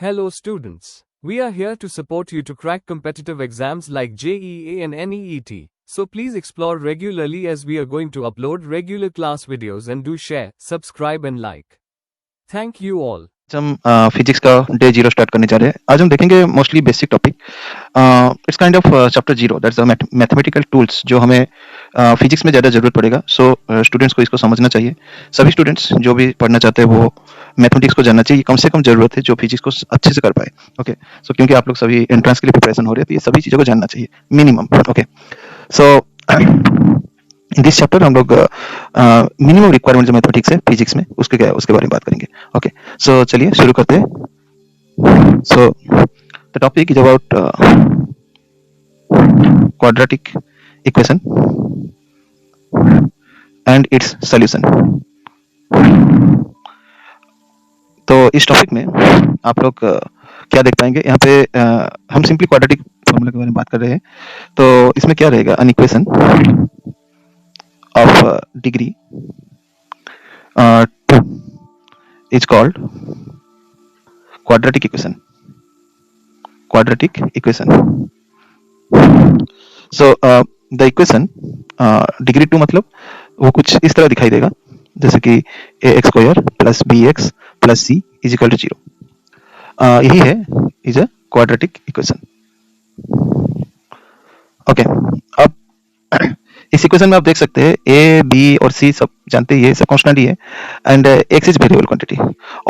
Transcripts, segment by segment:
Hello students. We are here to support you to crack competitive exams like JEE and NEET. So please explore regularly as we are going to upload regular class videos and do share, subscribe and like. Thank you all. हम physics का day 0 start करने जा रहे हैं। आज हम देखेंगे mostly basic topic. It's kind of chapter 0 that's the mathematical tools जो हमें फिजिक्स में ज़्यादा ज़रूरत पड़ेगा। सो स्टूडेंट्स को इसको समझना चाहिए। सभी स्टूडेंट्स जो भी पढ़ना चाहते हैं वो मैथमेटिक्स को जानना चाहिए। कम से कम ज़रूरत है जो फिजिक्स को अच्छे से कर पाए। ओके, सो क्योंकि आप लोग सभी एंट्रेंस के लिए प्रिपरेशन हो रहे हैं तो ये सभी चीज़ों को जानना चाहिए minimum. Okay, so in this chapter हम लोग मिनिमम रिक्वायरमेंट जो मैथमेटिक्स है फिजिक्स में उसके बारे में बात करेंगे। ओके, सो चलिए शुरू करते हैं। So the topic is about quadratic equation and it's solution. तो इस टॉपिक में आप लोग क्या देख पाएंगे, यहाँ पे हम सिंपली क्वाड्रेटिक फॉर्मूला के बारे में बात कर रहे हैं। तो इसमें क्या रहेगा, an equation of degree 2 is called quadratic equation. So the equation degree 2 मतलब वो कुछ इस तरह दिखाई देगा जैसे कि ax square plus bx plus c is equal to 0। यही है is a quadratic equation। Okay, अब इस इक्वेशन में आप देख सकते हैं ए बी और सी सब जानते हैं, ये सब कांस्टेंट ही है and X is variable quantity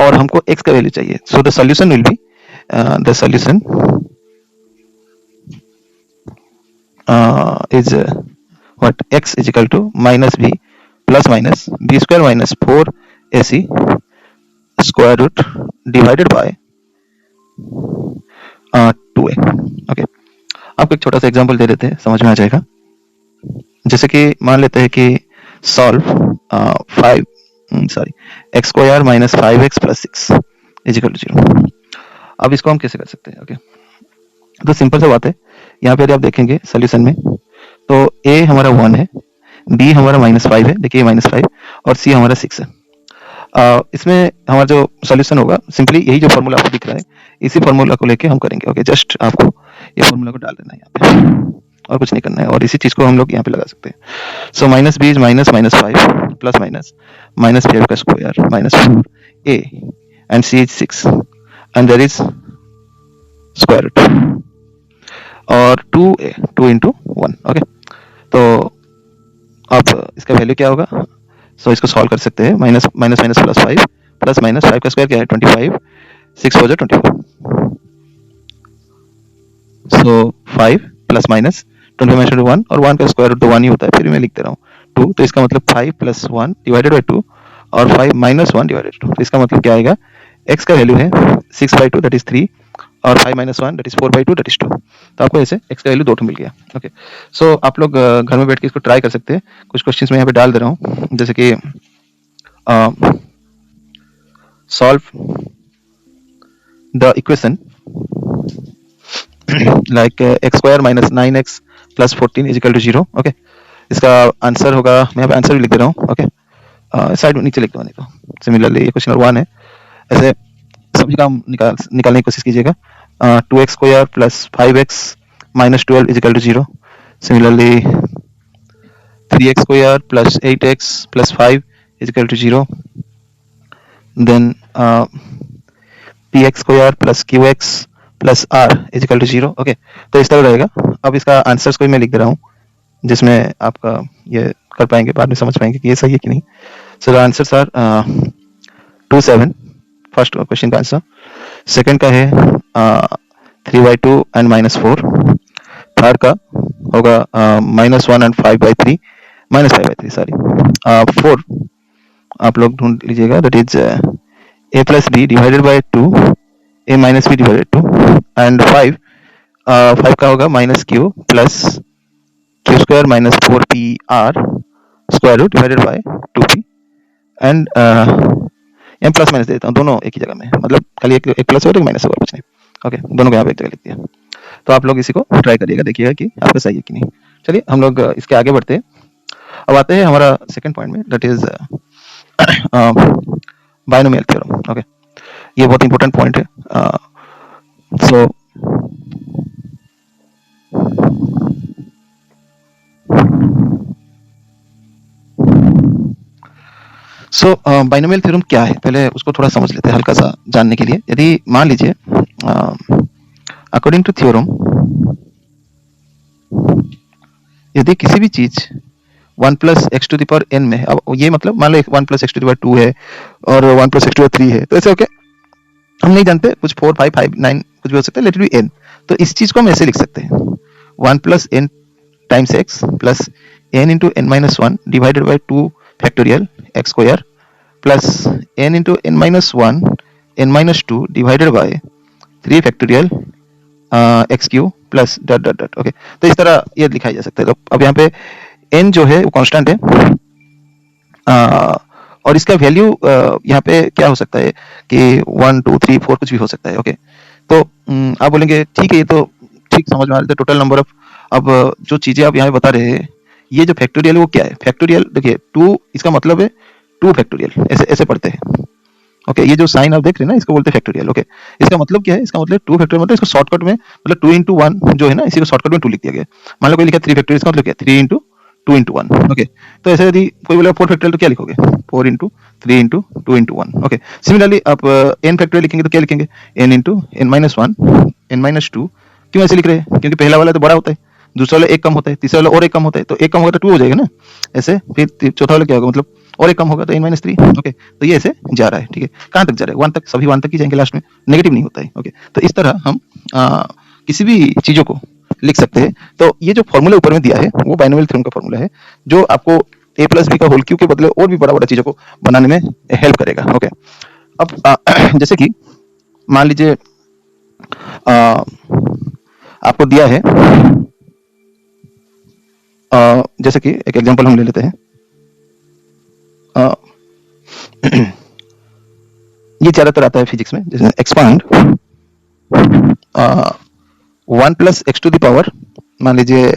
और हमको एक्स का वैल्यू चाहिए। So the solution will be the solution is what X is equal to minus B plus minus B square minus 4ac square root divided by 2a। Okay, आपको एक छोटा सा example दे देते हैं, समझ में आ जाएगा। जैसे कि मान लेते हैं कि solve X square minus 5x plus 6 is equal to 0। अब इसको हम कैसे कर सकते हैं? ओके, तो सिंपल सा बात है। यहाँ पे यदि आप देखेंगे सोल्यूशन में तो a हमारा 1 है, b हमारा -5 है, देखिए -5 और c हमारा 6 है। इसमें हमारा जो सोल्यूशन होगा सिंपली यही जो फॉर्मूला आपको दिख रहा है इसी फॉर्मूला को लेके हम करेंगे। ओके, जस्ट आपको ये फॉर्मूला को डाल देना है यहाँ पे और कुछ नहीं करना है और इसी चीज को हम लोग यहाँ पे लगा सकते हैं। So minus B is minus -5 plus minus -5 का square minus 4a and c is 6 and there is square root और 2a 2 into 1। ओके, तो अब इसका वैल्यू क्या होगा? सो इसको सॉल्व कर सकते हैं। Minus minus plus 5 plus minus 5 का स्क्वायर क्या है 25, 6 4 24। सो 5 प्लस माइनस 25 - 1 और 1 का स्क्वायर रूट तो 1 ही होता है, फिर मैं लिख दे रहा हूँ 2। तो इसका मतलब 5 प्लस 1 डिवाइडेड बाई 2 और 5 माइनस 1 डिवाइडेड 2। तो इसका मतलब क्या आएगा, x का वैल्यू है 6/2 दैट इज 3 और 5 - 1 दैट इज 4/2 दैट इज 2। तो आपको ऐसे x का वैल्यू 2 मिल गया। ओके, सो आप लोग घर में बैठ के इसको ट्राई कर सकते हैं। कुछ क्वेश्चंस मैं यहाँ पे डाल दे रहा हूँ, जैसे कि solve the equation like x square minus 9x plus 14 is equal to 0। Okay, इसका आंसर होगा, मैं यहाँ पे आंसर भी लिख दे रहा हूँ। ओके, साइड में नीचे लिख दो नहीं तो। सिमिलरली ये क्वेश्चन नंबर 1 है, ऐसे सभी काम निकालने की कोशिश कीजिएगा। 2x square plus 5x minus 12 is equal to 0। Similarly 3x square plus 8x plus 5 is equal to 0। Then px square plus qx plus r is equal to 0। Okay, तो इस तरह रहेगा। अब इसका आंसर्स को मैं लिख दे रहा हूँ जिसमें आपका ये कर पाएंगे, बाद में समझ पाएंगे कि ये सही है कि नहीं। So the answers are 2 7 first question का आंसर, सेकंड का है 3/2 एंड -4, थर्ड का होगा -1 एंड 5/3 -5/3 सॉरी। 4 आप लोग ढूंढ लीजिएगा, that is a plus B divided by 2 a minus B divided 2 and 5 का होगा minus Q plus Q square minus 4pr square root divided by 2p and यहाँ प्लस माइनस दे देता हूँ, दोनों एक ही जगह में, मतलब खाली एक प्लस होगा एक माइनस होगा, कुछ नहीं। ओके, दोनों को यहाँ पे एक जगह लिख दिया। तो आप लोग इसी को ट्राई करिएगा, देखिएगा कि आपका सही है कि नहीं। चलिए हम लोग इसके आगे बढ़ते हैं। अब आते हैं हमारा सेकंड पॉइंट में, that is binomial theorem. Okay, ये बहुत इंपॉर्टेंट पॉइंट है। सो बाइनोमियल थ्योरम क्या है, पहले उसको थोड़ा समझ लेते हैं हल्का सा जानने के लिए। यदि मान लीजिए अकॉर्डिंग टू थ्योरम, यदि किसी भी चीज 1 plus X to the power n में है, अब ये मतलब मान लो 1 plus X to the power 2 है और 1 plus X to the power 3 है, तो ऐसे ओके हम नहीं जानते, कुछ 4 5 5 9 कुछ भी हो सकता है, लेट इट बी n। तो इस चीज को हम ऐसे लिख सकते हैं 1 plus n times x plus n into n minus 1 divided by 2 factorial x square plus n into n minus 1 n minus 2 divided by 3 factorial x Q plus dot dot dot. Okay, तो इस तरह ये लिखा जा सकता है। अब यहाँ पे n जो है वो कांस्टेंट है, और इसका वैल्यू यहाँ पे क्या हो सकता है कि 1 2 3 4 कुछ भी हो सकता है। ओके, तो आप बोलेंगे ठीक है, ये तो ठीक समझ में आ रहा है, टोटल नंबर ऑफ। अब जो चीजें आप यहाँ बता रहे हैं, ये जो फैक्टोरियल है वो क्या है? फैक्टोरियल देखिए 2, इसका मतलब है 2 फैक्टोरियल, ऐसे ऐसे पढ़ते हैं। ओके, ये जो साइन आप देख रहे हैं ना, इसको बोलते हैं फैक्टोरियल। ओके, इसका मतलब क्या है? इसका मतलब 2 फैक्टोरियल मतलब इसको शॉर्टकट में मतलब 2 into 1 जो है ना, इसी को शॉर्टकट में 2 लिख दिया गया। मान लो कोई लिखा 3 फैक्टोरियल, इसका मतलब क्या है? 3 into 2 into 1। ओके, तो ऐसे यदि कोई बोलेगा 4 फैक्टोरियल तो क्या लिखोगे? 4 into 3 into 2 into 1। Okay, similarly आप n फैक्टोरियल लिखेंगे तो क्या लिखेंगे? n into n minus 1 n minus 2। क्यों ऐसे लिख रहे हैं? क्योंकि पहला वाला तो बड़ा होता है, दूसरा वाला एक कम होता है, तीसरा वाला और एक कम होता है, तो एक कम होगा तो 2 हो जाएगा ना ऐसे, फिर चौथा वाला क्या होगा? मतलब और एक कम होगा तो n माइनस 3। ओके, तो ये ऐसे जा रहा है। ठीक है, कहाँ तक जा रहा है? 1 तक, सभी 1 तक ही जाएंगे, लास्ट में नेगेटिव नहीं होता है। ओके, तो इस तरह हम किसी भी चीजों को लिख सकते हैं। तो ये जो फॉर्मूला ऊपर में दिया है वो बाइनोमियल थ्योरम का फॉर्मूला है, जो आपको a प्लस बी का होल क्यू के बदले और भी बड़ा बड़ा चीजों को बनाने में हेल्प करेगा। ओके, अब जैसे कि मान लीजिए आपको दिया है, जैसे कि एक एग्जांपल हम ले लेते हैं। ये ज्यादातर आता है फिजिक्स में, जैसे expand 1 plus X to the power, मान लीजिए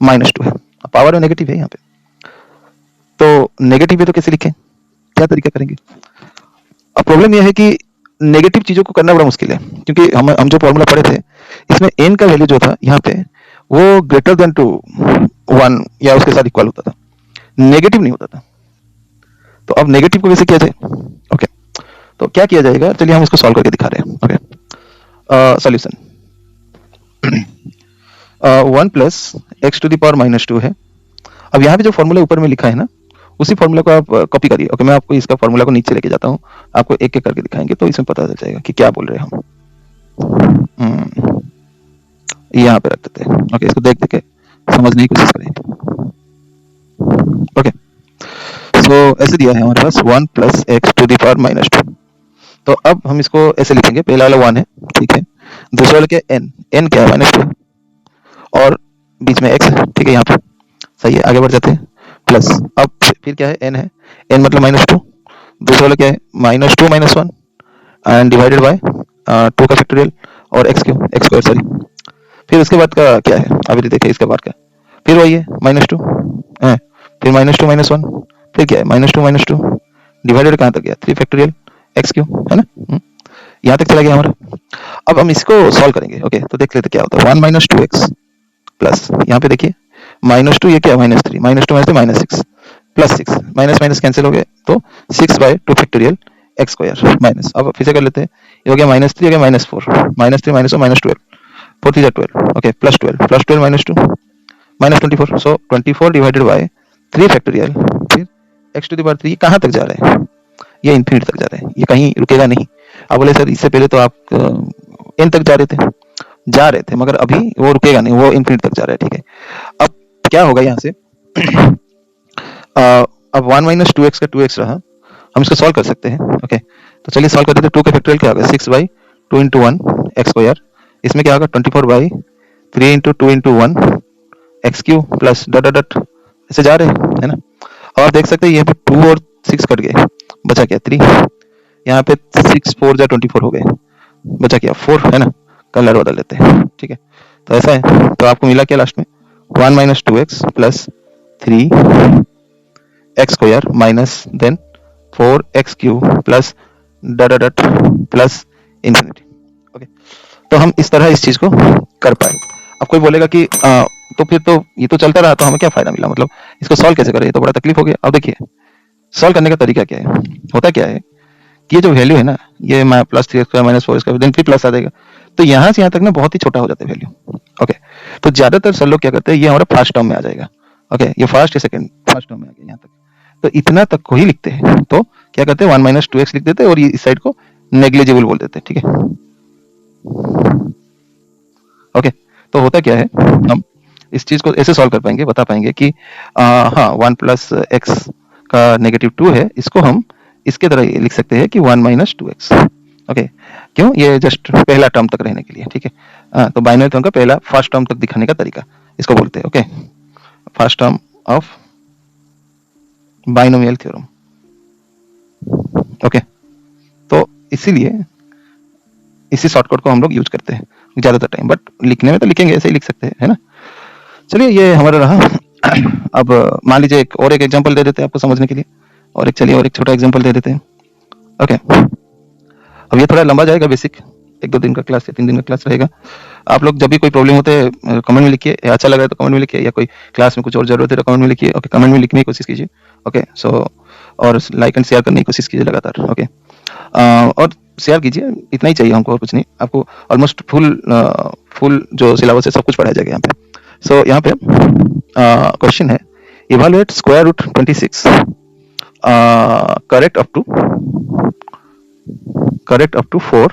-2 है, पावर में नेगेटिव है यहाँ पे, तो नेगेटिव है तो कैसे लिखें, क्या तरीका करेंगे? अब प्रॉब्लम यह है कि नेगेटिव चीजों को करना बड़ा मुश्किल है, क्योंकि हम जो फॉर्मूला पढ़े थे इसमें n का वैल्यू जो था यहाँ पे वो ग्रेटर देन टू 1 या उसके साथ इक्वल होता था, नेगेटिव नहीं होता था। तो अब नेगेटिव को कैसे किया जाए? ओके, तो क्या किया जाएगा, चलिए हम इसको सॉल्व करके दिखा रहे हैं। Okay, solution 1 plus X to the power -2 है। अब यहाँ पे जो फॉर्मूला ऊपर में लिखा है ना, उसी फॉर्मूला को आप कॉपी करिए। ओके, मैं आपको इसका फॉर्मूला को नीचे लेके जाता हूँ, आपको एक एक करके दिखाएंगे तो इसमें पता चल जाएगा कि क्या बोल रहे हैं हम। यहाँ पे रख देते हैं। ओके, इसको देख देख के समझने की कोशिश करें। ओके, सो ऐसे दिया है हमारे पास 1 plus X to the power -2। तो अब हम इसको ऐसे लिखेंगे, पहला वाला 1 है, ठीक है, दूसरा वाला क्या है? n क्या है? -2, और बीच में x है, ठीक है, यहाँ पे सही है। आगे बढ़ जाते हैं, प्लस अब फिर क्या है? n है, n मतलब -2, दूसरा वाला क्या है? -2 -1 एंड डिवाइडेड बाय 2 का फैक्टोरियल और x Q, x square sorry. फिर उसके बाद का क्या है? अभी देखिए इसके बाद का, फिर वही है -2 है, फिर -2 -1, फिर क्या है? -2 डिवाइडेड कहाँ तक गया? 3 फैक्टोरियल x क्यू, है ना, यहाँ तक चला गया हमारा। अब हम इसको सॉल्व करेंगे। ओके, तो देख लेते क्या होता है। 1 - 2x प्लस, यहाँ पे देखिए -2, ये क्या? -3, -2 - 6 प्लस 6, माइनस माइनस कैंसिल हो गए, तो 6/2 फैक्टोरियल x स्क्वायर माइनस, अब फिर से कर लेते हैं, ये हो गया -3, हो गया -4, -3 -4 -12, 4 3 12, okay, plus 12 -2 -24, so 24 divided by 3 factorial, फिर x टू द पावर 3 कहाँ तक जा रहे हैं? ये इन्फिनिटी तक जा रहे हैं, ये कहीं रुकेगा नहीं। अब बोले सर इससे पहले तो आप n तक जा रहे थे, मगर अभी वो रुकेगा नहीं, वो इन्फिनिटी तक जा रहा है। ठीक है, अब क्या होगा यहाँ से अब 1 - 2x का 2x रहा, हम इसको सॉल्व कर सकते हैं। ओके, तो चलिए सॉल्व कर देते हैं। 2 का फैक्टोरियल क्या होगा? 6/2 × 1 x स्क्वायर, इसमें क्या होगा? 24/3 × 2 × 1 x Q plus dot dot dot, ऐसे जा रहे हैं, है ना। और आप देख सकते हैं यहाँ पे 2 और 6 कट गए, बचा क्या? 3। यहाँ पे 6 4 जा 24 हो गए, बचा क्या? 4, है ना। कलर बदल लेते हैं, ठीक है। तो ऐसा है, तो आपको मिला क्या लास्ट में? 1 - 2x plus 3x square minus then 4x cube plus dot dot dot plus infinity. Okay, तो हम इस तरह इस चीज को कर पाए। अब कोई बोलेगा कि तो फिर तो ये तो चलता रहा, तो हमें क्या फायदा मिला, मतलब इसको सॉल्व कैसे करें? ये तो बड़ा तकलीफ हो गया। अब देखिए सॉल्व करने का तरीका क्या है, होता क्या है कि ये जो वैल्यू है ना, ये plus 3x² minus 4x² then फिर प्लस आ जाएगा, तो यहाँ से यहाँ तक ना बहुत ही छोटा हो जाता है वैल्यू। ओके, तो ज्यादातर सर लोग क्या करते हैं, ये हमारा फर्स्ट टर्म में आ जाएगा। ओके, ये फर्स्ट या सेकंड फर्स्ट टर्म में आ गया यहाँ तक, तो इतना तक को ही लिखते हैं। तो क्या करते हैं, 1 माइनस 2x लिख देते हैं और ये इस साइड को नेग्लिजिबल बोल देते हैं। ठीक है, ओके, तो होता क्या है, हम इस चीज को ऐसे सॉल्व कर पाएंगे, बता पाएंगे कि हाँ 1 प्लस एक्स का नेगेटिव 2 है, इसको हम इसके तरह लिख सकते हैं कि 1 माइनस 2x। ओके, क्यों, ये जस्ट पहला टर्म तक रहने के लिए। ठीक है, तो बाइनरी टर्म का पहला फर्स्ट टर्म तक दिखाने का तरीका इसको बोलते हैं। Okay, first term of binomial theorem. Okay, तो इसीलिए इसी शॉर्टकट को हम लोग यूज करते हैं ज्यादातर टाइम, बट लिखने में तो लिखेंगे ऐसे ही लिख सकते हैं, है ना। चलिए, ये हमारा रहा। अब मान लीजिए एक एग्जांपल दे देते हैं आपको समझने के लिए, और एक छोटा एग्जांपल दे देते हैं। ओके, अब ये थोड़ा लंबा जाएगा, बेसिक 1-2 दिन का क्लास या 3 दिन का क्लास रहेगा। आप लोग जब भी कोई प्रॉब्लम होते हैं कमेंट में लिखिए, अच्छा लग रहा है तो कमेंट में लिखिए, या कोई क्लास में कुछ और जरूरत है तो कमेंट में लिखिए। ओके, कमेंट में लिखने की कोशिश कीजिए। ओके, सो और लाइक एंड शेयर करने की कोशिश कीजिए लगातार। ओके, और शेयर कीजिए, इतना ही चाहिए हमको, और कुछ नहीं। आपको ऑलमोस्ट फुल जो सिलेबस है सब कुछ पढ़ाया जाएगा यहाँ पे। सो यहाँ पे क्वेश्चन है, evaluate square root 26 correct up to 4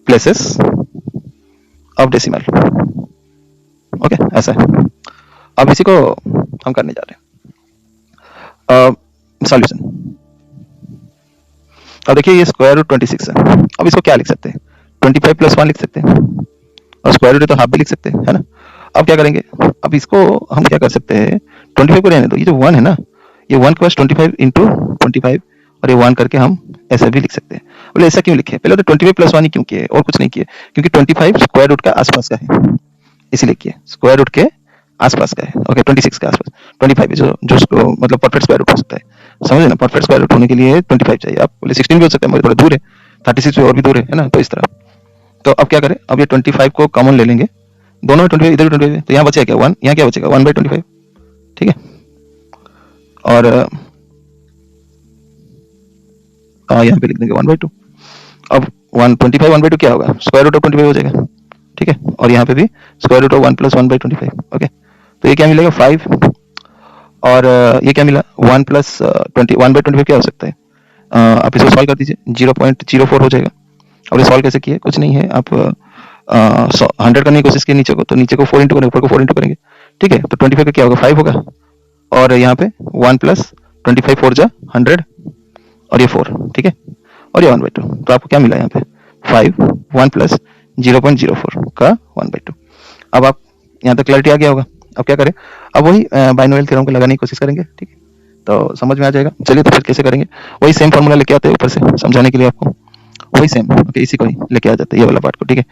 places of decimal. Okay, ऐसा है। अब इसी को हम करने जा रहे हैं सॉल्यूशन। अब देखिए, ये स्क्वायर रूट 26 है। अब इसको क्या लिख सकते हैं, 25 प्लस 1 लिख सकते हैं, और स्क्वायर रूट है तो हाफ भी लिख सकते हैं, है ना। अब क्या करेंगे, अब इसको हम क्या कर सकते हैं, 25 को रहने दो, ये जो 1 है ना, ये 1 के पास 25 इंटू 25 और ये 1 करके हम ऐसे भी लिख सकते हैं। बोले ऐसा क्यों लिखे, पहले तो 25 प्लस 1 ही क्यों किए और कुछ नहीं किए, क्योंकि 25 स्क्वायर रूट का आसपास का है, इसीलिए किए, स्क्वायर रूट के आसपास का है। ओके, 26 के आसपास 25 जो मतलब परफेक्ट स्क्वायर रूट हो सकता है, समझे ना। परफेक्ट स्क्वायर रूट होने के लिए 25 चाहिए। आप बोले 16 भी हो सकता है, मगर थोड़ा दूर है, 36 भी और भी दूर है ना, तो इस तरह। तो अब क्या करें, अब ये 25 को कॉमन ले लेंगे, दोनों में 25, इधर भी 25, तो यहाँ बचेगा क्या 1, यहाँ क्या बचेगा 1/25। ठीक है, और यहाँ पे लिख देंगे 1/2। अब 125 1/2 क्या होगा, स्क्वायर रूट ऑफ 25 हो जाएगा। ठीक है, और यहाँ पे भी square root of 1 plus 1/25। Okay, तो ये क्या मिलेगा 5, और ये क्या मिला 1 प्लस 1/25 क्या हो सकता है, आप इसको सॉल्व कर दीजिए, 0.04 हो जाएगा। और ये सॉल्व कैसे किए, कुछ नहीं है, आप 100 करने की कोशिश की नीचे को, तो नीचे को 4 इंटू करेंगे, ऊपर को 4 इंटू करेंगे। ठीक है, तो 25 का क्या होगा 5 होगा, और यहाँ पे 1 प्लस 25 4 जा 100, और ये 4। ठीक है, और ये 1/2, तो आपको क्या मिला यहाँ पे 5 1 प्लस 0.04 का 1/2। अब आप यहाँ तक क्लैरिटी आ गया होगा। अब क्या करें, अब वही बाइनोमियल थ्योरम को लगाने की कोशिश करेंगे। ठीक है, तो समझ में आ जाएगा। चलिए, तो फिर कैसे करेंगे, वही सेम फार्मूला लेके आते हैं ऊपर से समझाने के लिए आपको, वही सेम। ओके, इसी को ही लेके आ जाते हैं, ये वाला पार्ट को। ठीक है,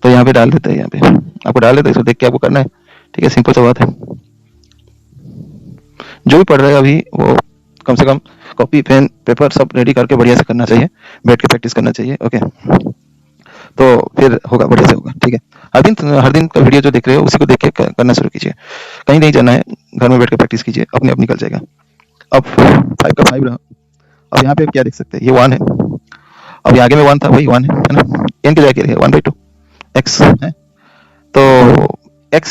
तो यहाँ पे डाल देते हैं, यहाँ पे आपको डाल देते हैं, इसको देख के आपको करना है। ठीक है, सिंपल सा बात है। जो भी पढ़ रहे हैं अभी, वो कम से कम कॉपी पेन पेपर सब रेडी करके बढ़िया से करना चाहिए, बैठ के प्रैक्टिस करना चाहिए। ओके, तो फिर होगा, बढ़िया से होगा। ठीक है, हर दिन का वीडियो जो देख रहे हो उसी को देख के करना शुरू कीजिए, कहीं नहीं जाना है, घर में बैठ के प्रैक्टिस कीजिए, अपने आप निकल जाएगा। अब 5 का 5 रहा। अब यहाँ पे क्या देख सकते हैं, ये 1 है, अब आगे में 1 था, वही 1 है ना, n की जगह क्या है 1/2 x है। तो x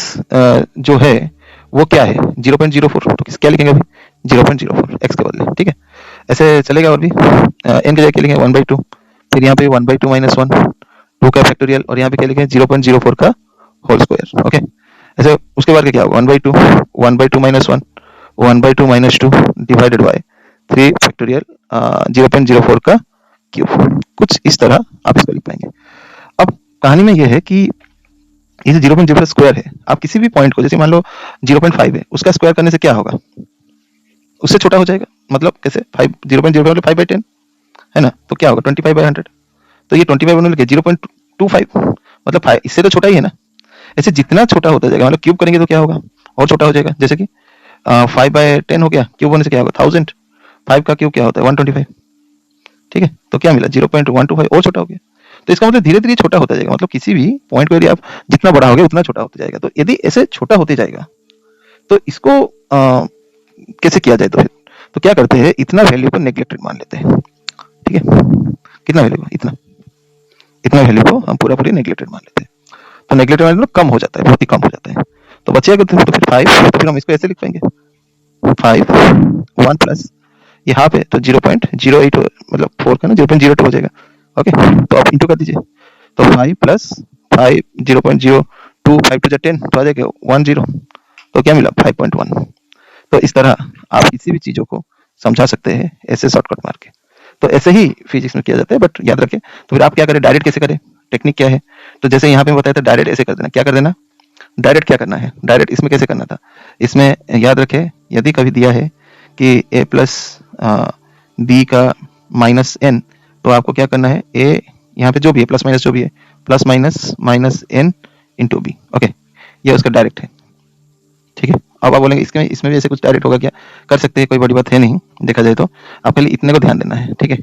जो है वो क्या है 0.04, तो क्या लिखेंगे अभी 0.04 x के बदले। ठीक है, ऐसे चलेगा। और भी n की जगह क्या लिखेंगे 1/2, फिर यहाँ पे 1/2 माइनस 1 2 का फैक्टोरियल, और यहाँ पे क्या लिखेंगे 0.04 का होल स्क्वायर। ओके, ऐसे उसके बाद क्या होगा 1/2 minus 1 1/2 minus 2 divided by 3 factorial 0.04 का क्यूब। कुछ इस तरह आप इसको लिख पाएंगे। अब कहानी में यह है कि ये जो 0.04 स्क्वायर है, आप किसी भी पॉइंट को, जैसे मान लो 0.5 है, उसका स्क्वायर करने से क्या होगा, उससे छोटा हो जाएगा। मतलब कैसे 0.05 मतलब 5/10 है ना, तो क्या होगा 25/100, तो ये 25 बनने लगे 0.25 मतलब 5, इससे तो छोटा ही है ना। ऐसे जितना छोटा होता जाएगा, मतलब क्यूब करेंगे तो क्या होगा और छोटा हो जाएगा। जैसे कि 5/10 हो गया, क्यूब होने से क्या होगा 1000, 5 का क्यूब क्या होता है 125। ठीक है, तो क्या मिला 0.125 और छोटा हो गया। तो इसका मतलब धीरे धीरे छोटा होता जाएगा, मतलब किसी भी पॉइंट को यदि आप जितना बड़ा होगे उतना छोटा होता जाएगा। तो यदि ऐसे छोटा होते जाएगा तो इसको कैसे किया जाए, तो फिर तो क्या करते हैं, इतना वैल्यू को नेग्लेक्टेड मान लेते हैं, ठीक है, कितना वैल्यू को, इतना इतना वैल्यू को हम पूरा पूरी नेग्लेक्टेड मान लेते हैं। तो नेग्लेक्टेड मान कम हो जाता है, बहुत ही कम हो जाता है। तो बचेगा तो फिर 5, तो फिर हम इसको ऐसे लिख पाएंगे 5 1 प्लस यहाँ पे तो 0.08 मतलब 4 का ना 0.02 हो जाएगा। ओके, तो आप इंटू कर दीजिए, तो 5 प्लस 5 0.02 5 टू 10 तो आ जाएगा 10, तो क्या मिला 5.1। तो इस तरह आप किसी भी चीजों को समझा सकते हैं ऐसे शॉर्टकट मार के। तो ऐसे ही फिजिक्स में किया जाता है, बट याद रखें। तो फिर आप क्या करें, डायरेक्ट कैसे करें, टेक्निक क्या है। तो जैसे यहाँ पे बताया था डायरेक्ट ऐसे कर देना, क्या कर देना, डायरेक्ट क्या करना है, डायरेक्ट इसमें कैसे करना था। इसमें याद रखें, यदि कभी दिया है कि a प्लस बी का माइनस एन, तो आपको क्या करना है, a यहाँ पे जो भी है प्लस माइनस जो भी है plus minus minus N into B. Okay, ये उसका डायरेक्ट है, ठीक है। अब आप बोलेंगे इसमें भी ऐसे कुछ डायरेक्ट होगा क्या, कर सकते हैं, कोई बड़ी बात है नहीं देखा जाए तो। आप खाली इतने को ध्यान देना है, ठीक है,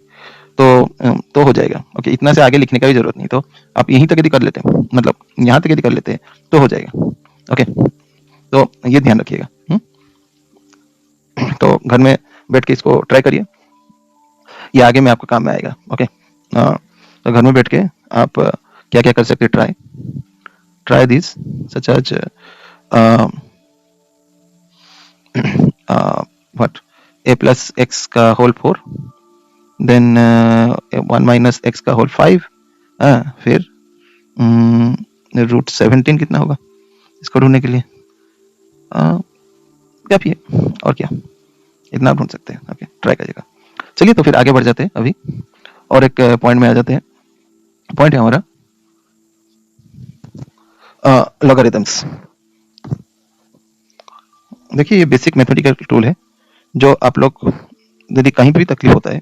तो हो जाएगा। ओके, इतना से आगे लिखने का भी जरूरत नहीं, तो आप यहीं तक यदि कर लेते हैं, मतलब यहाँ तक यदि कर लेते हैं तो हो जाएगा। ओके, तो ये ध्यान रखिएगा। तो घर में बैठ के इसको ट्राई करिए, ये आगे में आपको काम में आएगा। ओके, तो घर में बैठ के आप क्या क्या कर सकते हैं, try this such as what a plus x का होल 4, देन 1 माइनस x का होल 5, फिर √17 कितना होगा इसको ढूंढने के लिए, क्या भी है और क्या, इतना आप ढूंढ सकते हैं। ओके, ट्राई करिएगा। चलिए, तो फिर आगे बढ़ जाते हैं अभी और एक पॉइंट में आ जाते हैं। पॉइंट है हमारा लॉगरिथम्स। देखिए, ये बेसिक मैथमेटिकल टूल है जो आप लोग यदि कहीं भी तकलीफ होता है,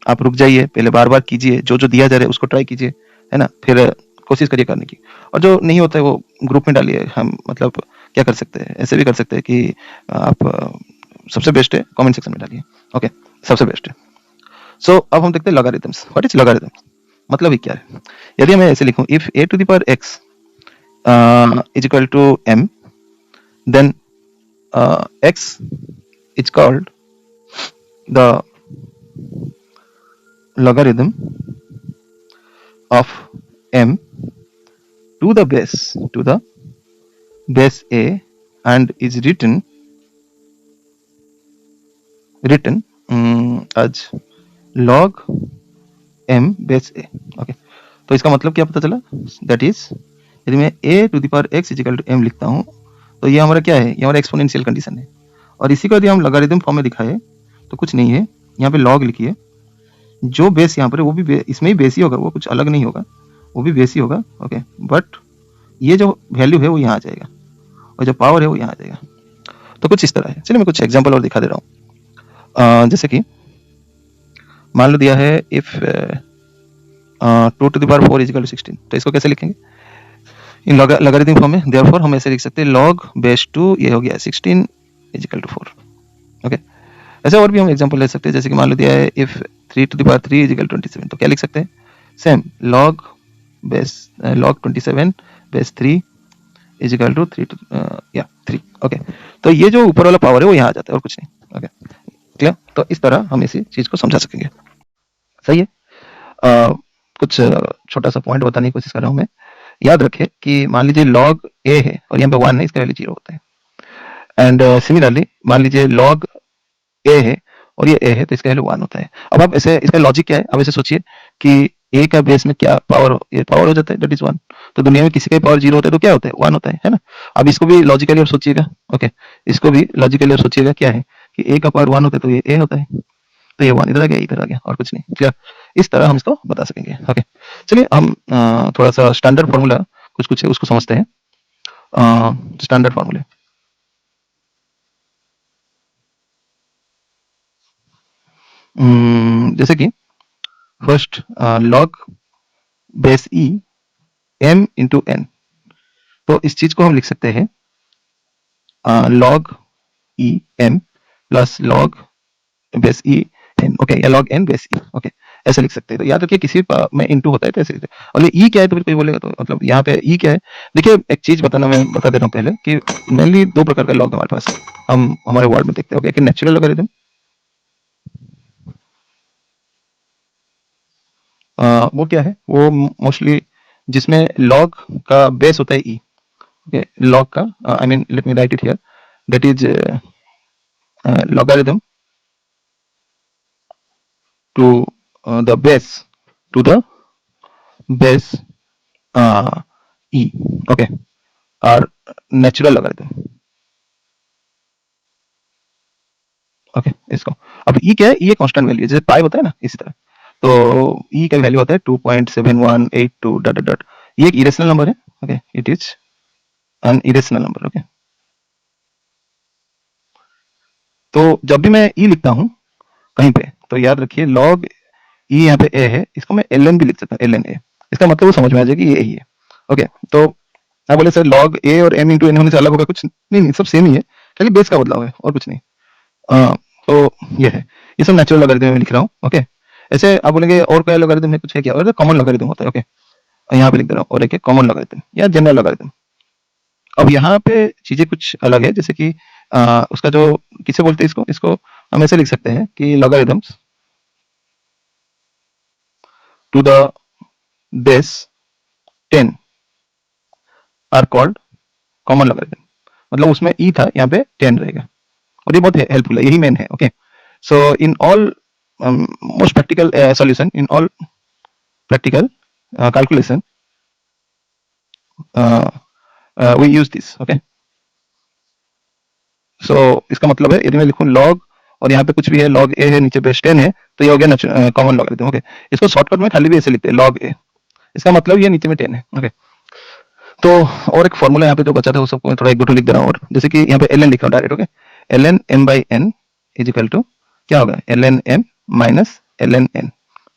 आप रुक जाइए, पहले बार बार कीजिए, जो जो दिया जा रहा है उसको ट्राई कीजिए, है ना, फिर कोशिश करिए करने की। और जो नहीं होता है वो ग्रुप में डालिए। हम मतलब क्या कर सकते हैं, ऐसे भी कर सकते हैं कि आप सबसे बेस्ट है कमेंट सेक्शन में डालिए। ओके, सबसे बेस्ट है। सो अब हम देखते हैं लॉगरिथम्स। व्हाट इज लॉगरिथम्स, मतलब ये क्या है। यदि मैं ऐसे लिखूं, if a to the power x is equal to m, then x is called the logarithm of m to the base a and is written as log m base a। Okay, तो इसका मतलब क्या पता चला, that is यदि मैं a to the power x is equal to m लिखता हूं, तो ये हमारा क्या है, ये हमारा एक्सपोनेंशियल कंडीशन है। और इसी को यदि हम लॉगरिथम फॉर्म में दिखाए तो कुछ नहीं है, यहाँ पे लॉग लिखिए, जो बेस यहाँ पर है वो भी इसमें ही बेस ही होगा, वो कुछ अलग नहीं होगा, वो भी बेस ही होगा। ओके, बट ये जो वैल्यू है वो यहाँ आ जाएगा और जो पावर है वो यहाँ आ जाएगा। तो कुछ इस तरह है। चलिए मैं कुछ एग्जांपल और दिखा दे रहा हूँ। जैसे कि मान लो दिया है if 2 to the power 4 is equal to 16, तो इसको कैसे लिखेंगे इन लॉगरिथम फॉर्म में। देयरफॉर हम ऐसे लिख सकते हैं log बेस 2, ये हो गया 16 इज इक्वल टू 4। ओके, ऐसे और भी हम एग्जांपल ले सकते हैं। जैसे कि मान लो दिया है if 3 to the power 3 is equal to 27, तो क्या लिख सकते हैं, same log 27 base 3 is equal to 3। Okay, तो ये जो ऊपर वाला पावर है वो यहाँ आ जाता है और कुछ नहीं। Okay, clear. तो इस तरह हम इसी चीज को समझा सकेंगे। सही है। कुछ छोटा सा पॉइंट बताने की कोशिश कर रहा हूँ मैं। याद रखें कि मान लीजिए log a है और यहाँ पे 1 है, इसका वैल्यू 0 होता है। एंड सिमिलरली मान लीजिए log a है और ये a है, तो इसका वैल्यू 1 होता है। अब आप ऐसे, इसका लॉजिक क्या है, अब ऐसे सोचिए कि a का बेस में क्या पावर, ये पावर हो जाता है, दैट इज 1। तो दुनिया में किसी का पावर 0 होता है तो क्या होता है, 1 होता है ना। अब इसको भी लॉजिकली और सोचिएगा। ओके, इसको भी लॉजिकली और सोचिएगा, क्या है कि a का पावर 1 होता है तो ये a होता है, तो ये 1 इधर आ गया, इधर आ गया, और कुछ नहीं। क्लियर, इस तरह हम इसको बता सकेंगे। ओके, चलिए हम थोड़ा सा स्टैंडर्ड फॉर्मूला कुछ है उसको समझते हैं। स्टैंडर्ड फॉर्मूले, जैसे कि first log base e m into n, तो इस चीज को हम लिख सकते हैं log e m plus log base e n। Okay, या log n base e। Okay, ऐसे लिख सकते हैं। तो याद रखिए किसी में इंटू होता है तो ऐसे लिखते हैं। और ये e क्या है, तो फिर कोई बोलेगा तो मतलब यहाँ पे e क्या है। देखिए, एक चीज मैं बता दे रहा हूँ पहले कि मेनली 2 प्रकार का लॉग हमारे पास है, हम हमारे वर्ड में देखते हैं। ओके, एक नेचुरल लॉगरिथम वो क्या है, वो मोस्टली जिसमें लॉग का बेस होता है ई, ओके, लॉग का, I mean let me right it here, that is logarithm to the base, to the base e, okay, or natural logarithm, okay इसको। अब ई क्या है, ई एक कांस्टेंट वैल्यू है, जैसे पाई होता है ना इसी तरह, तो ई का वैल्यू होता है 2.7182 डॉट डॉट। ये एक इरेशनल नंबर है, okay, it is an irrational number, okay. तो जब भी मैं ई लिखता हूँ कहीं पे, तो याद रखिए लॉग ई यहाँ पे ए है, इसको मैं एल एन भी लिख सकता हूँ, एल एन ए, इसका मतलब वो समझ में आ जाएगा कि ये ही है, ओके। तो आप बोले सर लॉग ए और एम इंटू एन होने से अलग होगा, कुछ नहीं, नहीं सब सेम ही है, खाली बेस का बदलाव है और कुछ नहीं। तो ये है, ये सब नेचुरल लॉगरिथम में लिख रहा हूँ, ओके। ऐसे आप बोलेंगे और क्या लॉगरिथम है, कुछ है क्या, और कॉमन लॉगरिथम होता है, ओके, यहाँ पे लिख दे रहा हूँ, और एक कॉमन लॉगरिथम या जनरल लॉगरिथम। अब यहाँ पे चीजें कुछ अलग है, जैसे कि उसका जो किसे बोलते हैं, इसको इसको हम ऐसे लिख सकते हैं कि logarithms to the base 10 are called common logarithm. मतलब उसमें ई था, यहाँ पे 10 रहेगा, और ये बहुत हेल्पफुल है, यही मेन है, okay. So in all most practical solution, in all practical calculation, we use this, okay। so इसका मतलब है यदि मैं लिखूं log और यहाँ पे कुछ भी है, log a है, नीचे बेस 10 है, तो ये हो गया कॉमन लॉगरिथम, ओके। इसको शॉर्टकट में खाली भी ऐसे लिखते हैं log a, इसका मतलब ये नीचे में 10 है, ओके। तो और एक फॉर्मूला यहाँ पे जो बचा था वो सबको मैं थोड़ा एक दो लिख दे रहा हूँ, और जैसे कि यहाँ पे ln लिख रहा हूँ direct, okay. ln m by n is equal to क्या होगा, ln m minus ln n,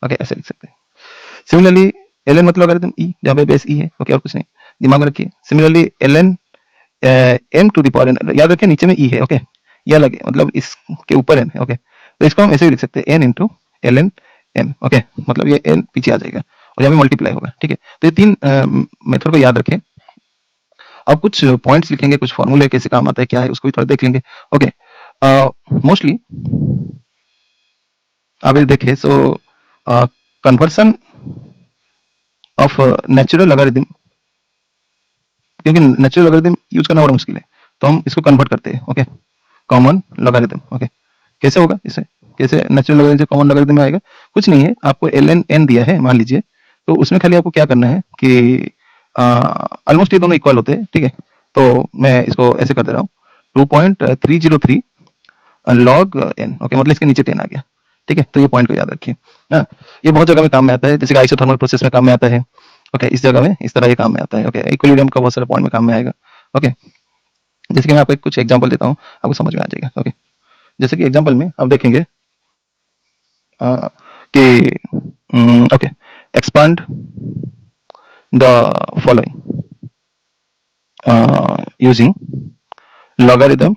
ओके, ऐसे लिख सकते हैं। सिमिलरली ln मतलब लॉगरिथम e, जहाँ पे बेस e है, ओके, और कुछ नहीं, दिमाग में रखिए। Similarly ln m to the power n, याद रखिए नीचे में e है, ओके, ये अलग है, मतलब इसके ऊपर n है, ओके। तो इसको हम ऐसे भी लिख सकते हैं n into ln m, okay, मतलब ये n पीछे आ जाएगा और यहाँ पे मल्टीप्लाई होगा, ठीक है। तो ये तीन मेथड को याद रखें। अब कुछ पॉइंट्स लिखेंगे, कुछ फॉर्मूले कैसे काम आता है, क्या है, उसको भी थोड़ा देख लेंगे, ओके। मोस्टली आप ये देखिए, सो कन्वर्सन ऑफ नेचुरल लॉगरिथम, क्योंकि नेचुरल लॉगरिथम यूज करना बड़ा मुश्किल है, तो हम इसको कन्वर्ट करते हैं, ओके, कॉमन लॉगरिथम, ओके। कैसे होगा इसे, कैसे नेचुरल लॉगरिथम से कॉमन लॉगरिथम में आएगा, कुछ नहीं है, आपको ln n दिया है मान लीजिए, तो उसमें खाली आपको क्या करना है कि ऑलमोस्ट ये दोनों इक्वल होते हैं, ठीक है। तो मैं इसको ऐसे कर दे रहा हूँ 2.303 log n, ओके, मतलब इसके नीचे 10 आ गया, ठीक है। तो ये पॉइंट को याद रखिए, हाँ, ये बहुत जगह में काम में आता है, जैसे कि आइसोथर्मल प्रोसेस में काम में आता है, ओके, इस जगह में इस तरह ये काम में आता है, ओके। इक्विलिब्रियम का बहुत सारा पॉइंट में काम में आएगा, ओके। जैसे कि मैं आपको कुछ एग्जांपल देता हूँ, आपको समझ में आ जाएगा, ओके। जैसे कि एग्जांपल में आप देखेंगे कि okay, expand the following using logarithm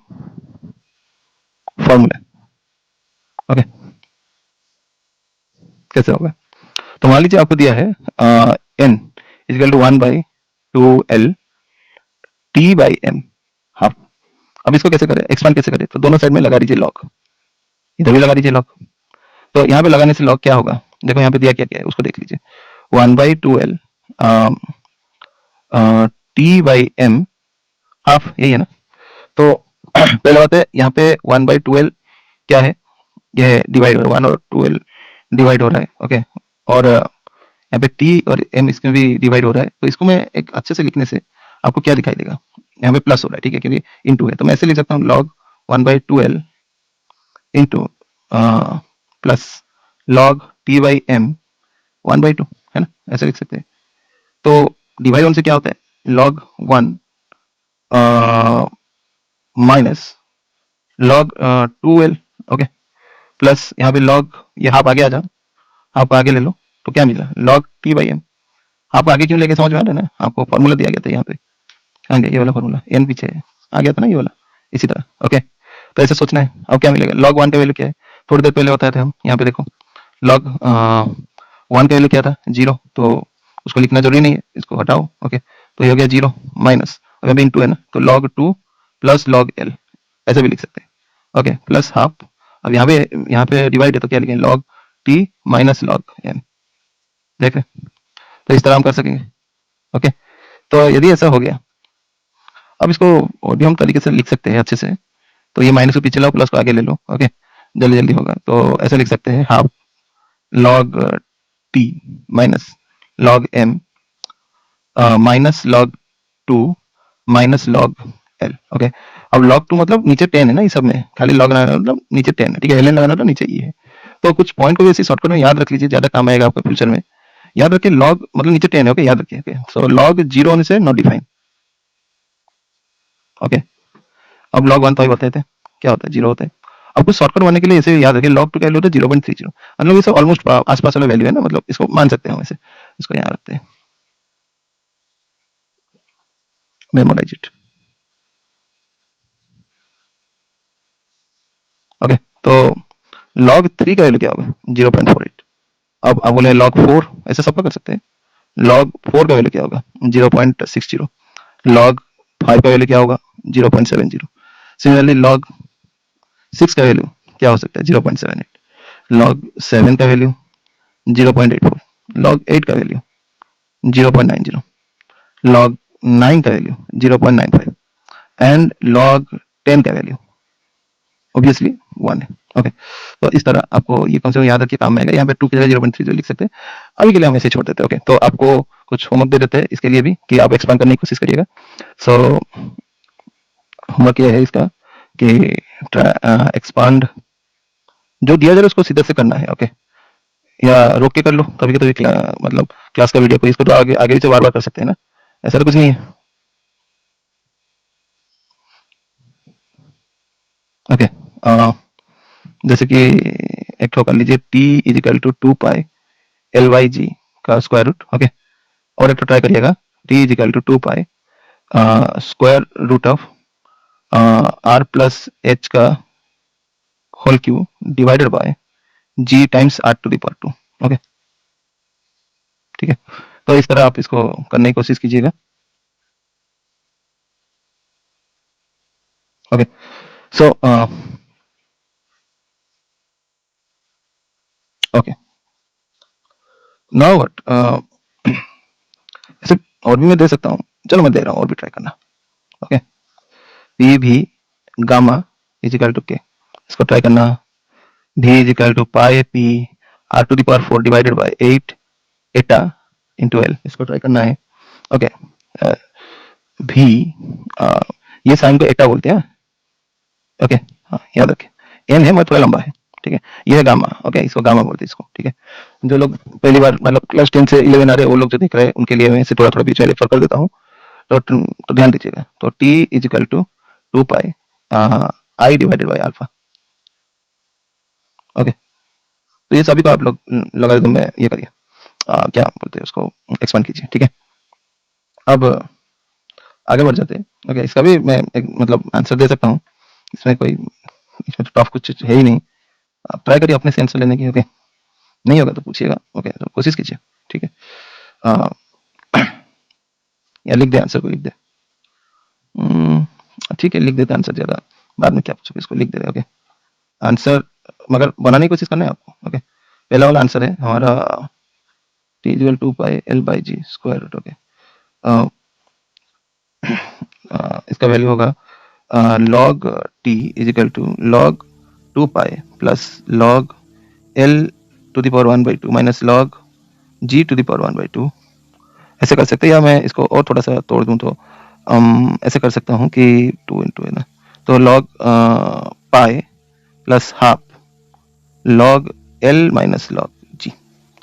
formula, okay, कैसे होगा। तो मान लीजिए आपको दिया है n is equal to 1/2l t by m half. अब इसको कैसे करें, एक्सपांड कैसे करें, तो दोनों साइड में लगा दीजिए लॉग, इधर भी लगा दीजिए लॉग। तो यहाँ पे लगाने से लॉग क्या होगा, देखो यहाँ पे दिया क्या क्या है उसको देख लीजिए, 1/2l T by M half, यही है ना। तो पहले बात है, यहाँ पे 1/2l क्या है, यह डिवाइड हो रहा है, 1 और 2l डिवाइड हो रहा है, ओके। और यहाँ पे t और m इसमें भी डिवाइड हो रहा है, तो इसको मैं एक अच्छे से लिखने से आपको क्या दिखाई देगा, यहाँ पे प्लस हो रहा है, ठीक है, क्योंकि इनटू है, तो मैं ऐसे लिख सकता हूँ log 1/2l into plus log t by m 1/2, है ना, ऐसे लिख सकते हैं। तो डिवाइड वन से क्या होता है, log 1 minus log 2l, okay, plus यहाँ पे log, ये हाफ आगे आ जाओ, हाफ आगे ले लो, तो क्या मिला log t by m। Half आगे क्यों लेके, समझ में आ रहा है ना, आपको फॉर्मूला दिया गया था यहाँ पे, आ गया ये वाला फॉर्मूला, n पीछे आ गया था ना ये वाला, इसी तरह, ओके। तो ऐसे सोचना है। अब क्या मिलेगा, log 1 का वैल्यू क्या है, थोड़ी देर पहले बताए थे हम, यहाँ पे देखो log 1 का वैल्यू क्या था, 0, तो उसको लिखना जरूरी नहीं है, इसको हटाओ, ओके। तो ये हो गया 0 माइनस, अब यहाँ पे इंटू है ना, तो log 2 प्लस log l, ऐसे भी लिख सकते हैं, ओके, प्लस हाफ। अब यहाँ पे डिवाइड है तो क्या लिखेंगे, log t minus log n, देख रहे, तो इस तरह हम कर सकेंगे। ओके, तो यदि ऐसा हो गया, अब इसको और भी हम तरीके से लिख सकते हैं अच्छे से। तो ये माइनस को पीछे लाओ, प्लस को आगे ले लो। ओके, जल्दी जल्दी होगा। तो ऐसे लिख सकते हैं, half log T minus log M minus log two minus log L. Okay, अब लॉग टू मतलब नीचे 10 है ना, ये सब में खाली लॉग लगाना मतलब नीचे 10 है, ठीक है, एल एन लगाना तो नीचे ये है। तो कुछ पॉइंट को भी ऐसे शॉर्टकट में याद रख लीजिए, ज्यादा काम आएगा आपका फ्यूचर में। याद रखिए लॉग मतलब नीचे 10 है। ओके, याद रखिए। ओके, सो लॉग 0 होने से नॉट डिफाइन। ओके, अब log 1 तो ही बताए थे क्या होता है, 0 होता है। अब कुछ शॉर्टकट बनने के लिए इसे याद रखिए, log 2 का वैल्यू होता है 0.30। मतलब ये सब ऑलमोस्ट आसपास वाला वैल्यू है ना, मतलब इसको मान सकते हैं हम ऐसे। इसको यहाँ रखते हैं, मेमोराइज इट। ओके, तो log 3 का वैल्यू क्या होगा, 0.48। अब आप बोले log 4, ऐसे सबका कर सकते हैं। log 4 का वैल्यू क्या होगा, 0.60। log 5 का वैल्यू क्या होगा, 0.70। सिमिलरली log 6 का वैल्यू क्या हो सकता है, 0.78। log 7 का वैल्यू 0.84। log 8 का वैल्यू 0.90। log 9 का वैल्यू 0.95 एंड log 10 का वैल्यू ऑब्वियसली 1 है। ओके, तो इस तरह आपको ये कम से कम याद रखिए, काम में आएगा। यहाँ पे 2 की जगह 0.30 लिख सकते हैं। अभी के लिए हम ऐसे छोड़ देते हैं। ओके, तो आपको कुछ होमवर्क दे देते हैं इसके लिए भी, कि आप एक्सपांड करने की कोशिश करिएगा। सो होमवर्क ये है इसका कि एक्सपांड जो दिया जाए उसको सीधे से करना है। ओके, या रोक के कर लो कभी कभी, मतलब क्लास का वीडियो को, इसको तो आगे आगे से बार बार कर सकते हैं ना, ऐसा तो कुछ नहीं है। ओके, जैसे कि एक तो कर लीजिए t is equal to 2 pi L by G का स्क्वायर रूट। ओके, और एक तो ट्राई करिएगा, t is equal to 2 pi square root of R plus H का whole cube divided by G times R to the power 2। Okay, ठीक है, तो इस तरह आप इसको करने की कोशिश कीजिएगा। Okay, so okay, now what, ऐसे और भी मैं दे सकता हूँ, चलो मैं दे रहा हूँ, और भी ट्राई करना। ओके, पी भी गामा इजिकल टू के, इसको ट्राई करना। भी is equal to pi P R to the power 4 divided by 8 eta into L, इसको ट्राई करना है। ओके, भी ये साइन को एटा बोलते हैं। ओके, हाँ याद रखें, एन है मैं थोड़ा लंबा है, ठीक है, ये है गामा। ओके, इसको गामा बोलते हैं इसको, ठीक है। जो लोग पहली बार मतलब क्लास 10 से 11 आ रहे हैं, वो लोग जो देख रहे हैं उनके लिए मैं इसे थोड़ा थोड़ा बीच में रेफर कर देता हूँ। तो ध्यान दीजिएगा, तो T is equal to 2 pi I divided by alpha. Okay, तो ये सभी को आप लोग लॉगरिथम में ये करिए, क्या बोलते हैं उसको, एक्सपांड कीजिए, ठीक है। अब आगे बढ़ जाते हैं। ओके, इसका भी मैं एक मतलब आंसर दे सकता हूँ, इसमें कोई, इसमें तो टफ कुछ है ही नहीं। आप ट्राई करिए अपने से आंसर लेने की। ओके, नहीं होगा तो पूछिएगा। ओके, तो कोशिश कीजिए, ठीक है। अ, या लिख दे, आंसर को लिख दे। ठीक है, लिख देते आंसर, ज़्यादा बाद में क्या पूछोगे, इसको लिख दे रहे। ओके, आंसर मगर बनाने की कोशिश करना है आपको। ओके, पहला वाला आंसर है हमारा T equal 2 pi L by G square root. Okay, इसका वैल्यू होगा log T is equal to log 2 pi plus log L to the power 1/2 minus log G to the power 1/2। ऐसे कर सकते हैं, या मैं इसको और थोड़ा सा तोड़ दूं तो ऐसे कर सकता हूँ कि 2 इंटू है ना, तो log pi plus half log L minus log जी।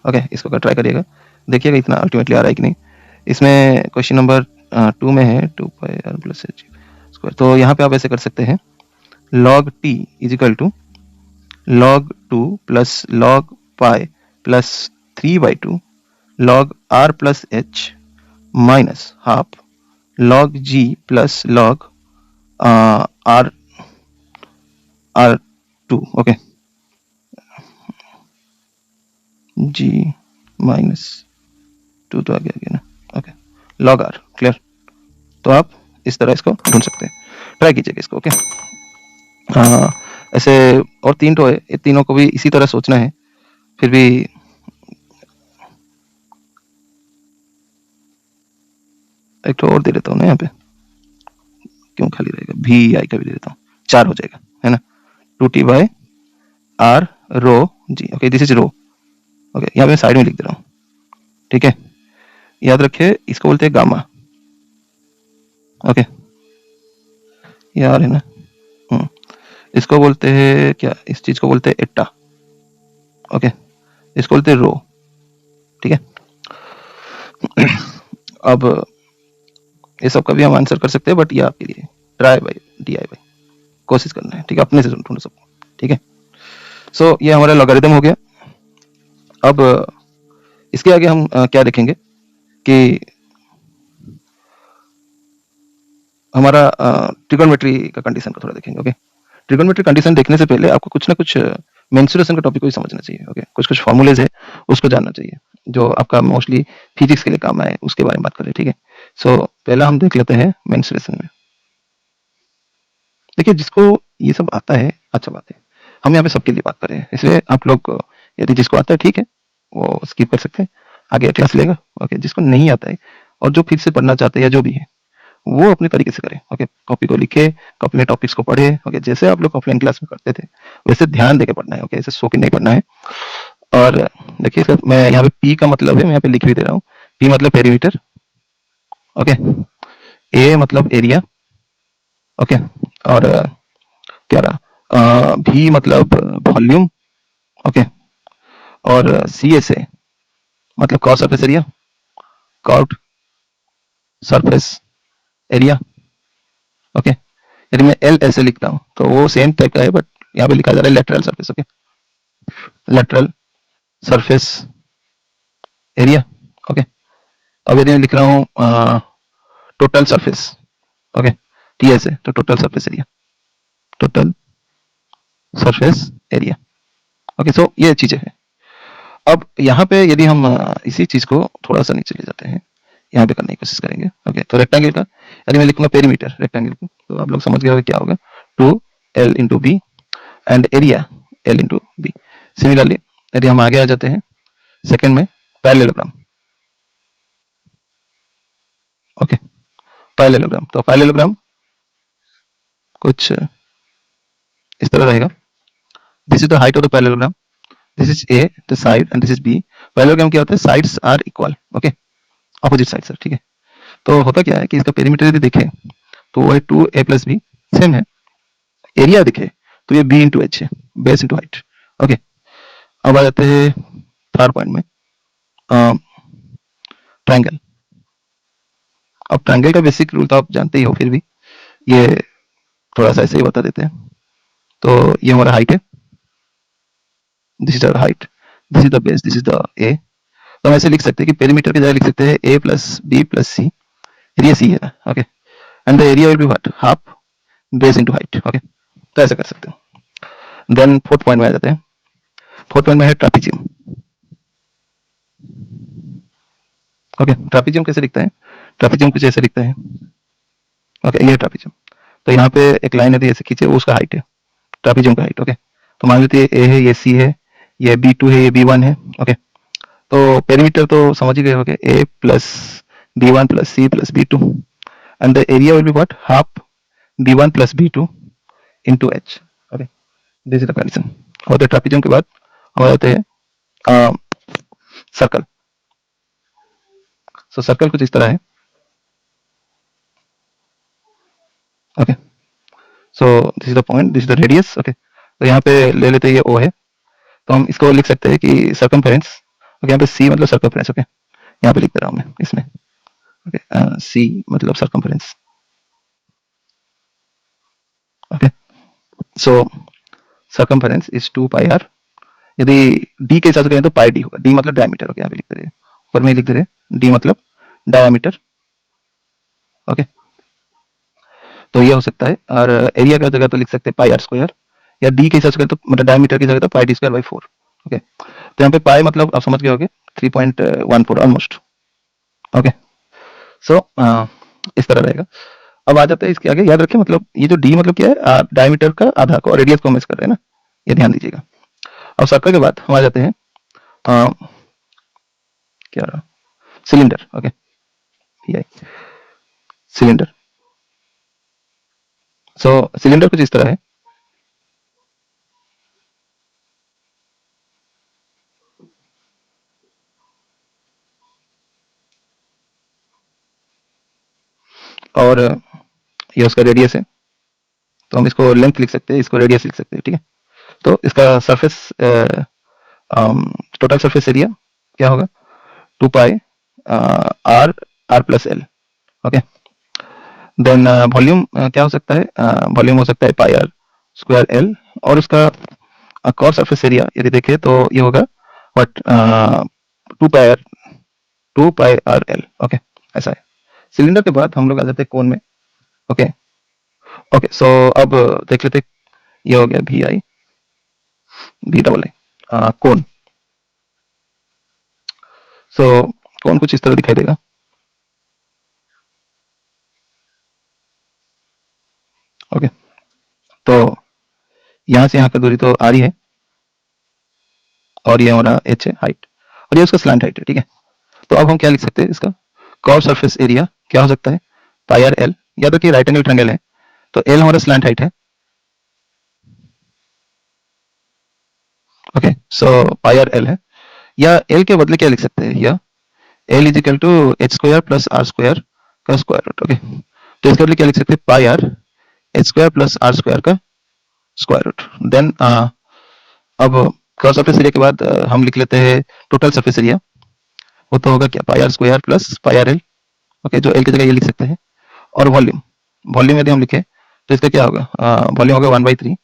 ओके, इसको ट्राई करिएगा, देखिएगा इतना अल्टीमेटली आ रहा है कि नहीं। इसमें क्वेश्चन नंबर 2 में है 2 pi R plus H square, तो यहाँ पे आप ऐसे कर सकते हैं, log T is equal to log 2 plus log pi plus 3/2 log r plus h minus half log g plus log r r2। Okay, g minus 2 तो आगे ना। Okay, log r clear. तो आप इस तरह इसको ढूंढ सकते हैं, ट्राई कीजिएगा इसको। ओके, ऐसे और 3 तो है, ये तीनों को भी इसी तरह सोचना है, फिर भी एक तो और दे देता हूँ ना यहाँ पे, क्यों खाली रहेगा, भी आई का भी दे देता हूँ, 4 हो जाएगा, है ना, 2t by R rho G. Okay, this is rho. Okay, यहाँ पे साइड में लिख दे रहा हूँ, ठीक है। याद रखिए इसको बोलते हैं गामा। ओके, यार है ना, इसको बोलते हैं क्या, इस चीज को बोलते हैं एट्टा। ओके, इसको बोलते हैं रो, ठीक है। अब ये सब का भी हम आंसर कर सकते हैं, बट ये आपके लिए try by D I by, कोशिश करना है, ठीक है, अपने से ढूंढो सबको, ठीक है। सो ये हमारा लॉगरिथम हो गया। अब इसके आगे हम क्या देखेंगे कि हमारा ट्रिगोनोमेट्री का कंडीशन को थोड़ा देखेंगे। ओके, ट्रिगोनोमेट्री कंडीशन देखने से पहले आपको कुछ ना कुछ मेंसुरेशन का टॉपिक को भी समझना चाहिए। ओके, कुछ कुछ फॉर्मूलेज है उसको जानना चाहिए जो आपका मोस्टली फिजिक्स के लिए काम आए, उसके बारे में बात करें, ठीक है। सो पहला हम देख लेते हैं मेंसुरेशन में। देखिए, जिसको ये सब आता है अच्छा बात है, हम यहाँ पे सबके लिए बात कर रहे हैं, इसलिए आप लोग यदि जिसको आता है ठीक है वो स्किप कर सकते हैं, आगे क्लास लेगा। ओके, जिसको नहीं आता है और जो फिर से पढ़ना चाहते हैं या जो भी है वो अपने तरीके से करें। ओके, कॉपी को लिखे, अपने टॉपिक्स को पढ़े। ओके, जैसे आप लोग ऑफलाइन क्लास में करते थे वैसे ध्यान देके पढ़ना है। ओके, ऐसे सो के नहीं पढ़ना है। और देखिए सर, मैं यहाँ पे पी का मतलब है, मैं यहाँ पे लिख भी दे रहा हूँ, पी मतलब पेरीमीटर। ओके, ए मतलब एरिया। ओके, और क्या रहा, भी मतलब वॉल्यूम। ओके, और सी एस ए मतलब cross surface area, curved surface area. Okay, यदि मैं एल ऐसे लिखता हूँ तो वो सेम टाइप का है, बट यहाँ पे लिखा जा रहा है lateral surface. Okay, lateral surface area. Okay, अब यदि मैं लिख रहा हूँ total surface, okay, T S A, तो total surface area, total surface area. Okay, so ये चीजें हैं। अब यहाँ पे यदि हम इसी चीज को थोड़ा सा नीचे ले जाते हैं, यहाँ पे करने की कोशिश करेंगे। ओके, तो रेक्टेंगल का यदि मैं लिखूंगा पेरीमीटर रेक्टेंगल को, तो आप लोग समझ गए होंगे क्या होगा, 2l into B and area l into B. Similarly यदि हम आगे आ जाते हैं सेकंड में, पैरेललोग्राम। ओके, पैरेललोग्राम, तो पैरेललोग्राम कुछ इस तरह रहेगा। This is the height of the parallelogram, this is A the side and this is B. Parallelogram क्या होता है, sides are equal. Okay, opposite side sir, ठीक है। तो होता क्या है कि इसका पेरीमीटर यदि देखें तो वो है 2a प्लस बी, सेम है। एरिया दिखे तो ये बी इंटू एच है, बेस इंटू हाइट। ओके, अब आ जाते हैं थर्ड पॉइंट में, ट्रायंगल। अब ट्रायंगल का बेसिक रूल तो आप जानते ही हो, फिर भी ये थोड़ा सा ऐसे ही बता देते हैं। तो ये हमारा हाइट है, this is our height, this is the base, this is the A. तो हम ऐसे लिख सकते हैं कि पेरीमीटर की जगह लिख सकते हैं ए प्लस बी प्लस सी, एरिया सी है। Okay, and the area will be what, half base into height. Okay, तो ऐसा कर सकते हो। देन फोर्थ पॉइंट में आ जाते हैं। फोर्थ पॉइंट में है ट्रापीजियम। ओके, ट्रापीजियम कैसे दिखता है, ट्रापीजियम कुछ ऐसे दिखता है। ओके, ये ट्रापीजियम, तो यहाँ पे एक लाइन यदि ऐसे खींचे वो उसका हाइट है, ट्रापीजियम का हाइट। ओके, तो मान लेते हैं ए है, ये सी है, ये B2 है, ये B1 है। ओके, तो पेरीमीटर तो समझ ही गए होंगे, A plus B1 plus C plus B2 and the area will be what, half B1 plus B2 into H. Okay, this is the condition. और ट्रापीजियम के बाद हम आ जाते हैं सर्कल। सो सर्कल कुछ इस तरह है। Okay, so this is the point, this is the radius. Okay, तो यहाँ पे ले लेते हैं ये O है, तो हम इसको लिख सकते हैं कि सर्कमफेरेंस। ओके, यहाँ पे C मतलब सर्कमफेरेंस। ओके, यहाँ पे लिख दे रहा हूँ मैं इसमें। ओके, C मतलब circumference. Okay, so circumference is 2 pi R. यदि डी के हिसाब से करें तो पाई डी होगा, डी मतलब डायमीटर। ओके, यहाँ पे लिख दे रहे हैं, ऊपर में लिख दे रहे हैं डी मतलब डायमीटर। ओके, तो ये हो सकता है। और एरिया का जगह तो लिख सकते हैं पाई आर स्क्वायर, या डी के हिसाब से करें तो मतलब डायमीटर की जगह तो pi D square by 4। Okay, तो यहाँ पे पाई मतलब आप समझ गए होंगे 3.14 ऑलमोस्ट। ओके, सो इस तरह रहेगा। अब आ जाता है इसके आगे, याद रखें मतलब ये जो डी मतलब क्या है, डायमीटर का आधा को, और रेडियस को हम कर रहे हैं ना, ये ध्यान दीजिएगा। अब सर्कल के बाद हम आ जाते हैं क्या रहा, cylinder. Okay, P I. Cylinder. So cylinder कुछ इस तरह है। और ये उसका रेडियस है, तो हम इसको लेंथ लिख सकते हैं, इसको रेडियस लिख सकते हैं, ठीक है। तो इसका सरफेस टोटल सरफेस एरिया क्या होगा, 2 pi R R plus L. Okay, then volume क्या हो सकता है, वॉल्यूम हो सकता है पाई आर स्क्वायर एल, और उसका क्रॉस सरफेस एरिया यदि देखें तो ये होगा what, 2 pi R 2 pi R L. Okay, ऐसा है। सिलेंडर के बाद हम लोग आ जाते हैं कोन में। ओके ओके, सो अब देख लेते हैं, ये हो गया V I V double I cone. So cone कुछ इस तरह दिखाई देगा। ओके, तो यहाँ से यहाँ का दूरी तो आ रही है, और ये हमारा एच है हाइट, और ये उसका स्लैंट हाइट है, ठीक है। तो अब हम क्या लिख सकते हैं, इसका कर्व सरफेस एरिया क्या हो सकता है, पाई आर एल, या तो कि राइट एंगल ट्रायंगल है तो एल हमारा स्लैंट हाइट है। ओके, सो पाई आर एल है, या एल के बदले क्या लिख सकते हैं, या l is equal to h square plus r square का स्क्वायर रूट। ओके, तो इसके बदले क्या लिख सकते हैं, pi r h square plus r square का स्क्वायर रूट। देन अब कर्व सरफेस एरिया के बाद हम लिख लेते हैं टोटल सरफेस एरिया, वो तो होगा क्या, pi are square plus pi R L. Okay, जो एल की जगह ये लिख सकते हैं। और वॉल्यूम, वॉल्यूम यदि हम लिखे तो इसका क्या होगा, वॉल्यूम होगा 1/3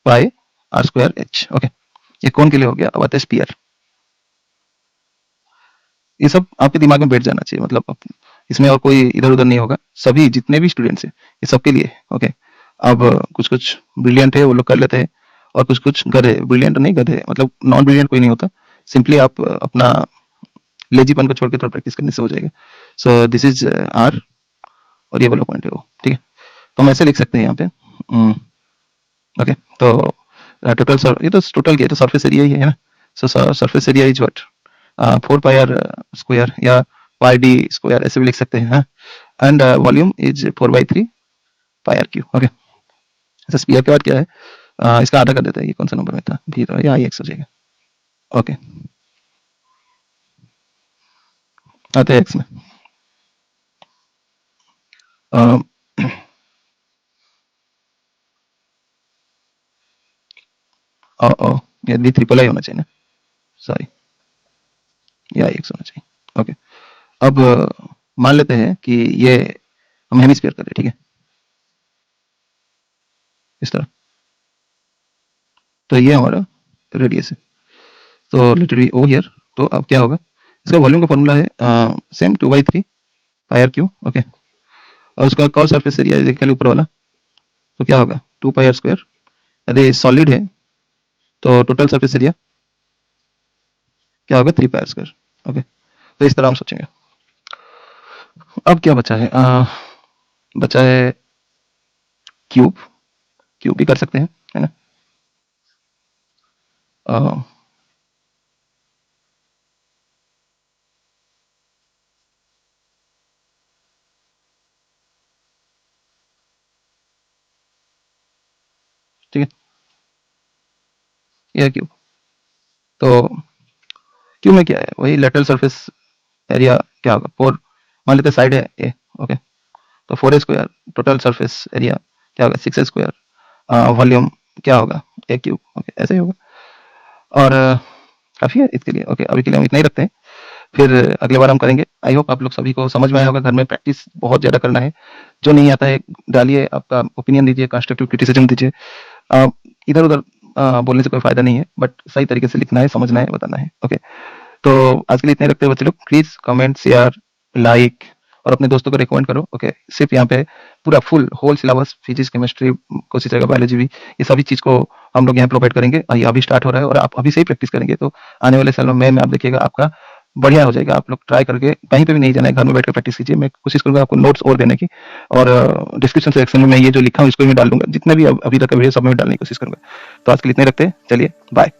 पाई आर स्क्वायर एच। ओके, ये कौन के लिए हो गया, अब आता है स्पीयर। ये सब आपके दिमाग में बैठ जाना चाहिए, मतलब इसमें और कोई इधर उधर नहीं होगा, सभी जितने भी स्टूडेंट्स हैं ये सबके लिए। ओके, अब कुछ कुछ ब्रिलियंट है वो लोग कर लेते हैं, और कुछ कुछ गधे, ब्रिलियंट नहीं गधे, मतलब नॉन ब्रिलियंट कोई नहीं होता, सिंपली आप अपना लेजीपन को छोड़ के थोड़ा प्रैक्टिस करने से हो जाएगा। सो दिस इज आर, और ये वाला पॉइंट है वो, ठीक है। तो हम ऐसे लिख सकते हैं यहाँ पे। ओके, तो टोटल, ये तो टोटल ये तो सरफेस एरिया ही है ना। So surface area is what, 4 pi are square, या पाई डी स्क्वायर, ऐसे भी लिख सकते हैं। And volume is 4/3 pi R cube. Okay, अच्छा स्पीयर के बाद क्या है, इसका आधा कर देते हैं, ये कौन सा नंबर में था, भी तो या आई एक्स हो जाएगा। ओके, आते हैं एक्स में। अ, ये भी ट्रिपल आई होना चाहिए ना, सॉरी, ये आई एक्स होना चाहिए। ओके, अब मान लेते हैं कि ये हम हेमिस्फीयर कर रहे हैं, ठीक है, इस तरह। तो ये हमारा रेडियस है, तो let it be O here. तो अब क्या होगा, इसका वॉल्यूम का फॉर्मूला है same 2/3 pi R cube. Okay, और उसका कर्व सरफेस एरिया देखिए ऊपर वाला, तो क्या होगा 2 पाई आर स्क्वायर। यदि सॉलिड है तो टोटल सरफेस एरिया क्या होगा, 3 पाई आर स्क्वायर। ओके, तो इस तरह हम सोचेंगे। अब क्या बचा है, बचा है क्यूब, क्यूब भी कर सकते हैं, है ना। अ, ठीक है, ये क्यूब। तो क्यूब में क्या है, वही लेटरल सरफेस एरिया क्या होगा, 4, मान लेते साइड है ए। ओके, तो 4 स्क्वायर, टोटल सरफेस एरिया क्या होगा 6 स्क्वायर, वॉल्यूम क्या होगा ए क्यूब। ओके, ऐसे ही होगा, और काफ़ी है इसके लिए। ओके, अभी के लिए हम इतना ही रखते हैं, फिर अगले बार हम करेंगे। आई होप आप लोग सभी को समझ में आया होगा, घर में प्रैक्टिस बहुत ज़्यादा करना है, जो नहीं आता है डालिए, आपका ओपिनियन दीजिए, कंस्ट्रक्टिव क्रिटिसिज्म दीजिए। इधर उधर बोलने से कोई फायदा नहीं है, बट सही तरीके से लिखना है, समझना है, बताना है। ओके, तो आज के लिए इतने रखते हैं बच्चे लोग, प्लीज कमेंट शेयर लाइक, और अपने दोस्तों को रिकमेंड करो। ओके, सिर्फ यहाँ पे पूरा full whole syllabus, physics chemistry, कोशिश रहेगा बायोलॉजी भी, ये सभी चीज को हम लोग यहाँ प्रोवाइड करेंगे, और ये अभी स्टार्ट हो रहा है, और आप अभी से ही प्रैक्टिस करेंगे तो आने वाले सालों में आप देखिएगा आपका बढ़िया हो जाएगा। आप लोग ट्राई करके कहीं पे भी नहीं जाना है, घर में बैठकर प्रैक्टिस कीजिए। मैं कोशिश करूंगा आपको नोट्स और देने की, और डिस्क्रिप्शन सेक्शन में मैं ये जो लिखा हूँ इसको भी मैं डाल दूंगा, जितने भी अभी तक वीडियो सब में डालने की कोशिश करूंगा। तो आज के लिए इतने रखते हैं, चलिए बाय।